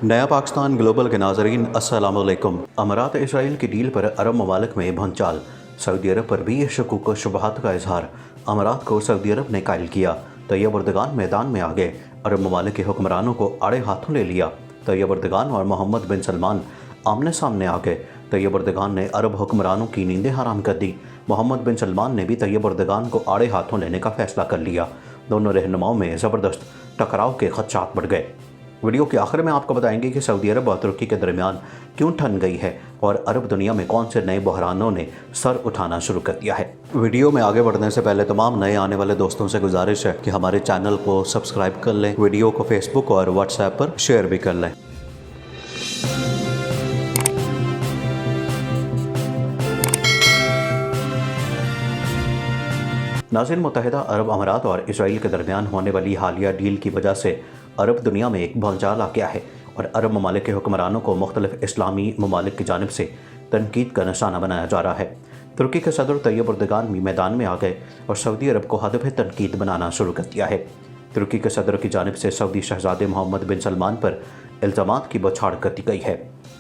नया पाकिस्तान ग्लोबल के नाजरीन अस्सलाम वालेकुम। अमारात इसराइल की डील पर अरब ममालिक में भंचाल, सऊदी अरब पर भी शकूक व शुबहात का इजहार। अमारात को सऊदी अरब ने कायल किया, तैयब अर्दगान मैदान में आ गए। अरब ममालिक के हुक्मरानों को आड़े हाथों ले लिया। तैयब अर्दगान और मोहम्मद बिन सलमान आमने सामने आ गए। तैयब अर्दगान ने अरब हुक्मरानों की नींदें हराम कर दी। मोहम्मद बिन सलमान ने भी तैयब अर्दगान को आड़े हाथों लेने का फैसला कर लिया। दोनों रहनुमाओं में ज़बरदस्त टकराव के खदशात बढ़ गए। वीडियो के आखिर में आपको बताएंगे कि सऊदी अरब और तुर्की के दरमियान क्यों ठन गई है और अरब दुनिया में कौन से नए बहरानों ने सर उठाना शुरू कर दिया है। वीडियो में आगे बढ़ने से पहले तमाम नए आने वाले दोस्तों से गुजारिश है कि हमारे चैनल को सब्सक्राइब कर लें, वीडियो को फेसबुक और व्हाट्सएप पर शेयर भी कर लें। नाज़रीन, मुत्तहिदा अरब अमारात और इसराइल के दरमियान होने वाली हालिया डील की वजह से अरब दुनिया में एक भंचाल आ गया है और अरब ममालिक के हुक्मरानों को मुख्तलिफ इस्लामी ममालिक की जानिब से तनकीद का निशाना बनाया जा रहा है। तुर्की के सदर तैयब अर्दगान भी मैदान में आ गए और सऊदी अरब को हदफ तनकीद बनाना शुरू कर दिया है। तुर्की के सदर की जानिब से सऊदी शहजादे मोहम्मद बिन सलमान पर इल्ज़ामात की बौछार कर दी गई है।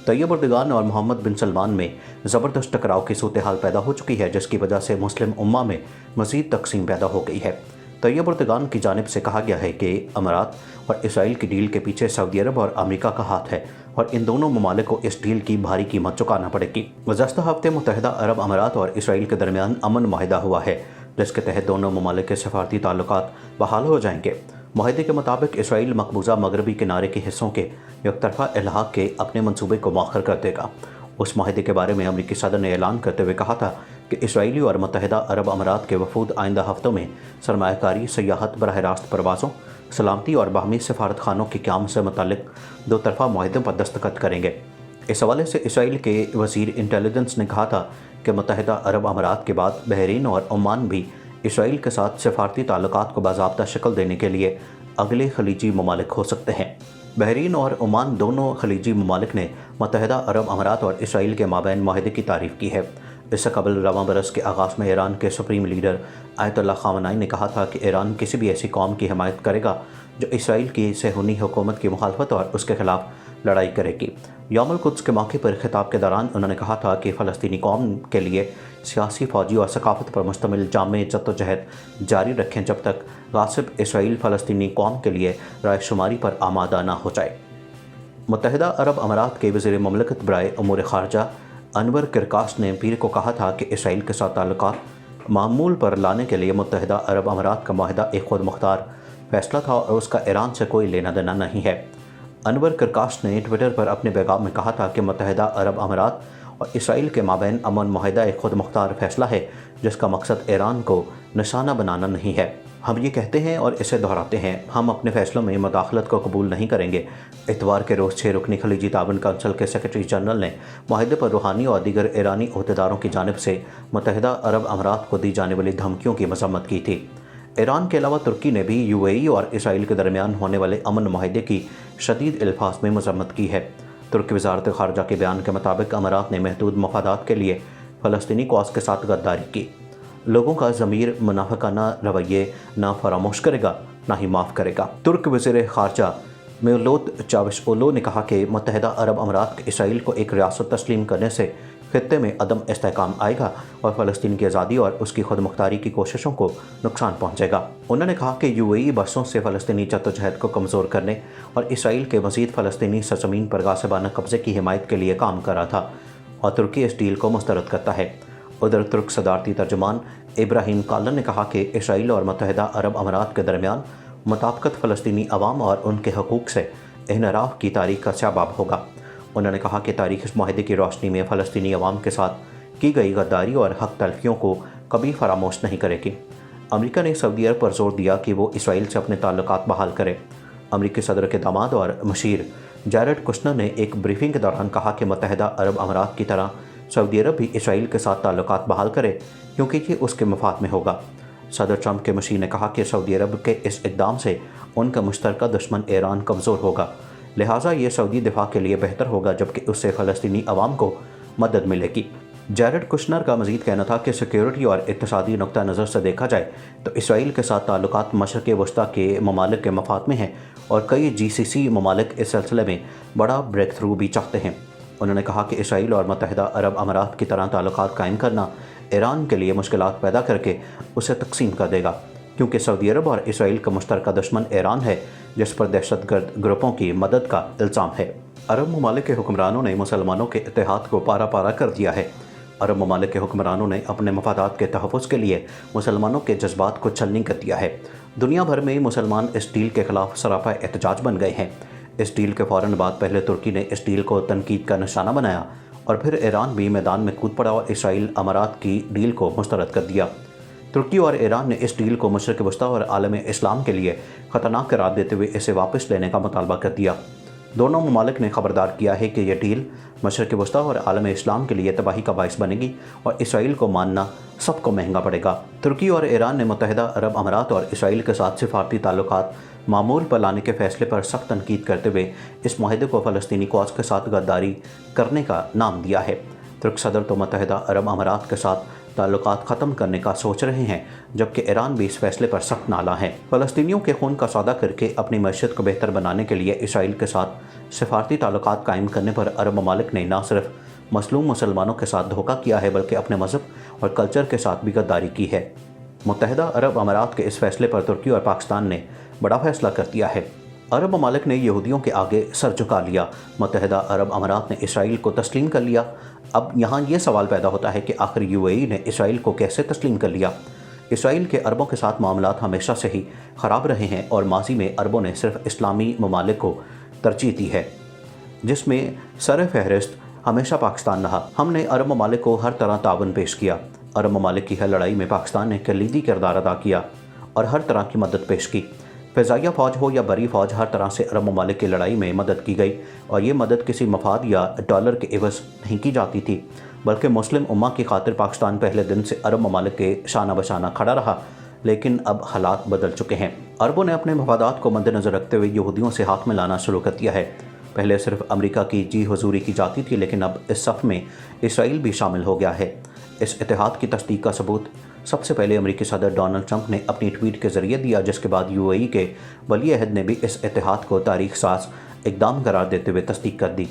तैयब अर्दगान और मोहम्मद बिन सलमान में ज़बरदस्त टकराव की सूरत हाल पैदा हो चुकी है, जिसकी वजह से मुस्लिम उम्मा में मज़ीद तकसीम पैदा हो गई है। तैयब अर्दगान की जानिब से कहा गया है कि अमारात और इसराइल की डील के पीछे सऊदी अरब और अमेरिका का हाथ है और इन दोनों ममालिक को इस डील की भारी कीमत चुकाना पड़ेगी। गुज़श्ता हफ्ते मुत्तहिदा अरब अमारात और इसराइल के दरमियान अमन माहिदा हुआ है, जिसके तहत दोनों ममालिक के सफारती ताल्लुकात बहाल हो जाएंगे। माहिदे के मुताबिक इसराइल मकबूजा मगरबी किनारे के हिस्सों के एकतरफा इल्हाक के अपने मनसूबे को मौखर कर देगा। उस माहिदे के बारे में अमरीकी सदर ने ऐलान करते हुए कहा था कि इसराइली और मुत्तहिदा अरब अमारात के वफूद आइंदा हफ्तों में सरमायाकारी, सयाहत, बराह रास्त परवाज़ों, सलामती और बाहमी सफारत खानों के क़याम से मुतल्लिक दो तरफ़ा मुआहदों पर दस्तखत करेंगे। इस हवाले से इसराइल के वज़ीर इंटेलिजेंस ने कहा था कि मुत्तहिदा अरब अमारात के बाद बहरीन और ओमान भी इसराइल के साथ सफारती ताल्लुकात को बाज़ाब्ता शक्ल देने के लिए अगले खलीजी ममालिक हो सकते हैं। बहरीन और ओमान दोनों खलीजी ममालिक ने मुत्तहिदा अरब अमारात और इसराइल के माबैन मुआहदे की तारीफ़ की है। इससे कबल रवां बरस के आगाज़ में ईरान के सुप्रीम लीडर आयतुल्लाह ख़ामेनी ने कहा था कि ईरान किसी भी ऐसी कौम की हिमायत करेगा जो इसराइल की सहूनी हुकूमत की मुखालफत और उसके खिलाफ लड़ाई करेगी। यौमुल कुद्स के मौके पर खिताब के दौरान उन्होंने कहा था कि फ़लस्तीनी कौम के लिए सियासी, फ़ौजी और सकाफ़त पर मुश्तमिल जामे जद्दोजहद जारी रखें जब तक गासिब इसराइल फ़लस्तीनी कौम के लिए रायशुमारी पर आमादा ना हो जाए। मुत्तहिदा अरब अमारात के वज़ीर ममलकत बराए उमूर ख़ारजा अनवर किरकाश ने पीर को कहा था कि इसराइल के साथ ताल्लुकात मामूल पर लाने के लिए मुत्तहिदा अरब अमारात का मुआहदा एक खुद मुख्तार फैसला था और उसका ईरान से कोई लेना देना नहीं है। अनवर किरकाश ने ट्विटर पर अपने पैगाम में कहा था कि मुत्तहिदा अरब अमारात और इसराइल के माबैन अमन मुआहदा एक खुद मुख्तार फैसला है, जिसका मकसद ईरान को निशाना बनाना नहीं है। हम ये कहते हैं और इसे दोहराते हैं, हम अपने फैसलों में मुदाखलत को कबूल नहीं करेंगे। इतवार के रोज़ 6 रुकनी खलीजी ताउन कौंसिल के सेक्रेटरी जनरल ने मुआहदे पर रूहानी और दीगर ईरानी अहदेदारों की जानिब से मुत्तहिदा अरब अमारात को दी जाने वाली धमकियों की मज़म्मत की थी। ईरान के अलावा तुर्की ने भी UAE और इसराइल के दरमियान होने वाले अमन मुआहदे की शदीद अल्फाज में मज़म्मत की है। तुर्की वज़ारत ख़ारजा के बयान के मुताबिक अमारात ने महदूद मफादात के लिए फ़लस्तीनी कौस के साथ गद्दारी की। लोगों का ज़मीर मुनाफिकाना रवैये ना फरामोश करेगा, ना ही माफ़ करेगा। तुर्क वज़ीर ख़ारजा मेवलूत चावुशओग्लू ने कहा कि मुत्तहिदा अरब अमारात के इसराइल को एक रियासत तस्लीम करने से खित्ते में अदम इस्तेहकाम आएगा और फ़लस्तीन की आज़ादी और उसकी खुद मुख्तारी की कोशिशों को नुकसान पहुँचेगा। उन्होंने कहा कि UAE बरसों से फ़लस्तीनी जद्दोजहद को कमज़ोर करने और इसराइल के मज़ीद फ़लस्तीनी सरज़मीन पर गासिबाना कब्ज़े की हिमायत के लिए काम कर रहा था और तुर्की इस डील को मुस्तरद करता है। उधर तुर्क सदारती तर्जुमान इब्राहिम कालन ने कहा कि इसराइल और मुत्तहिदा अरब अमारात के दरमियान मुताबिकत फ़लस्तीनी अवाम और उनके हकूक़ से इनराफ़ की तारीख़ का सबाब होगा। उन्होंने कहा कि तारीख़ इस मुआहदे की रोशनी में फ़लस्तीनी अवाम के साथ की गई गद्दारी और हक़ तलफ़ियों को कभी फरामोश नहीं करेगी। अमेरिका ने सऊदी अरब पर जोर दिया कि वो इसराइल से अपने ताल्लुकात बहाल करे। अमेरिकी सदर के दामाद और मशीर जैरेड कुशनर ने एक ब्रीफिंग के दौरान कहा कि मुत्तहिदा अरब अमारात की तरह सऊदी अरब भी इसराइल के साथ ताल्लुकात बहाल करे क्योंकि ये उसके मफाद में होगा। सदर ट्रंप के मशीर ने कहा कि सऊदी अरब के इस इक़दाम से उनका मुश्तरका दुश्मन ईरान कमज़ोर होगा, लिहाजा ये सऊदी दिफा के लिए बेहतर होगा जबकि उससे फ़लस्तीनी अवाम को मदद मिलेगी। जैरेड कुशनर का मजीद कहना था कि सिक्योरिटी और इक़्तिसादी नुक्ता नज़र से देखा जाए तो इसराइल के साथ ताल्लुकात मशरक़ वस्ती के ममालिक के मफाद में हैं और कई GCC ममालिक इस सिलसिले में बड़ा ब्रेक थ्रू भी चाहते हैं। उन्होंने कहा कि इसराइल और मुत्तहिदा अरब अमारात की तरह ताल्लुकात कायम करना ईरान के लिए मुश्किलात पैदा करके उसे तकसीम कर देगा, क्योंकि सऊदी अरब और इसराइल का मुश्तरका दुश्मन ईरान है, जिस पर दहशतगर्द ग्रुपों की मदद का इल्ज़ाम है। अरब ममालिक के हुक्मरानों ने मुसलमानों के इत्तेहाद को पारा पारा कर दिया है। अरब ममालिक के हुक्मरानों ने अपने मफादात के तहफ़्फ़ुज़ के लिए मुसलमानों के जज्बात को छलनी कर दिया है। दुनिया भर में मुसलमान इस डील के ख़िलाफ़ सरापा एहतजाज बन गए हैं। इस डील के फ़ौरन बाद पहले तुर्की ने इस डील को तनकीद का निशाना बनाया और फिर ईरान भी मैदान में कूद पड़ा और इसराइल अमारात की डील को मुस्तरद कर दिया। तुर्की और ईरान ने इस डील को मशरक़ वस्ती और आलम इस्लाम के लिए ख़तरनाक करार देते हुए इसे वापस लेने का मुतालबा कर दिया। दोनों ममालिक ने खबरदार किया है कि यह डील मशरक़ वस्ती और आलम इस्लाम के लिए तबाही का बाइस बनेगी और इसराइल को मानना सबको महंगा पड़ेगा। तुर्की और ईरान ने मुत्तहिदा अरब अमारात और इसराइल के साथ सिफारती ताल्लुकात मामूल पर लाने के फैसले पर सख्त तनकीद करते हुए इस माहिदे को फ़लस्तीनी कौस के साथ गद्दारी करने का नाम दिया है। तुर्क सदर तो मुत्तहिदा अरब अमारात के साथ ताल्लुकात ख़त्म करने का सोच रहे हैं, जबकि ईरान भी इस फैसले पर सख्त नाला है। फ़लस्तीनियों के खून का सौदा करके अपनी मईशत को बेहतर बनाने के लिए इसराइल के साथ सिफारती ताल्लुकात कायम करने पर अरब ममालिक ने न सिर्फ मसलूम मुसलमानों के साथ धोखा किया है, बल्कि अपने मज़हब और कल्चर के साथ भी गद्दारी की है। मुत्तहिदा अरब अमारात के इस फैसले पर तुर्की और पाकिस्तान ने बड़ा फैसला कर दिया है। अरब ममालिक ने यहूदियों के आगे सर झुका लिया। मुत्तहिदा अरब अमारात ने इसराइल को तस्लीम कर लिया। अब यहाँ ये सवाल पैदा होता है कि आखिर UAE ने इसराइल को कैसे तस्लीम कर लिया। इसराइल के अरबों के साथ मामलात हमेशा से ही ख़राब रहे हैं और माजी में अरबों ने सिर्फ इस्लामी ममालिक को तरजीह दी है, जिसमें सर फहरिस्त हमेशा पाकिस्तान रहा। हमने अरब ममालिक को हर तरह ताउन पेश किया। अरब ममालिक की हर लड़ाई में पाकिस्तान ने कलीदी किरदार अदा किया और हर तरह की मदद पेश की। फ़िज़ाइया फ़ौज हो या बरी फ़ौज, हर तरह से अरब ममालिक की लड़ाई में मदद की गई और ये मदद किसी मफाद या डॉलर के एवज़ नहीं की जाती थी, बल्कि मुस्लिम उम्मा की खातिर पाकिस्तान पहले दिन से अरब ममालिक के शाना बशाना खड़ा रहा। लेकिन अब हालात बदल चुके हैं। अरबों ने अपने मफादात को मद्देनज़र रखते हुए यहूदियों से हाथ मिलाना शुरू कर दिया है। पहले सिर्फ अमेरिका की जी हुजूरी की जाती थी, लेकिन अब इस सफ़ में इसराइल भी शामिल हो गया है। इस इत्तेहाद की तस्दीक का सबूत सबसे पहले अमेरिकी सदर डोनाल्ड ट्रंप ने अपनी ट्वीट के ज़रिए दिया, जिसके बाद UAE के वली अहद ने भी इस इत्तेहाद को तारीख साज इक़दाम करार देते हुए तस्दीक कर दी।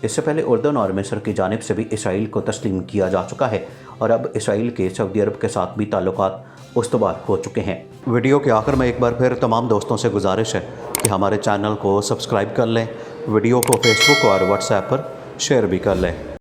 इससे पहले उर्दन और मिस्र की जानिब से भी इसराइल को तस्लीम किया जा चुका है और अब इसराइल के सऊदी अरब के साथ भी ताल्लुकात उस्तवार हो चुके हैं। वीडियो के आखिर में एक बार फिर तमाम दोस्तों से गुजारिश है कि हमारे चैनल को सब्सक्राइब कर लें, वीडियो को फेसबुक और व्हाट्सएप पर शेयर भी कर लें।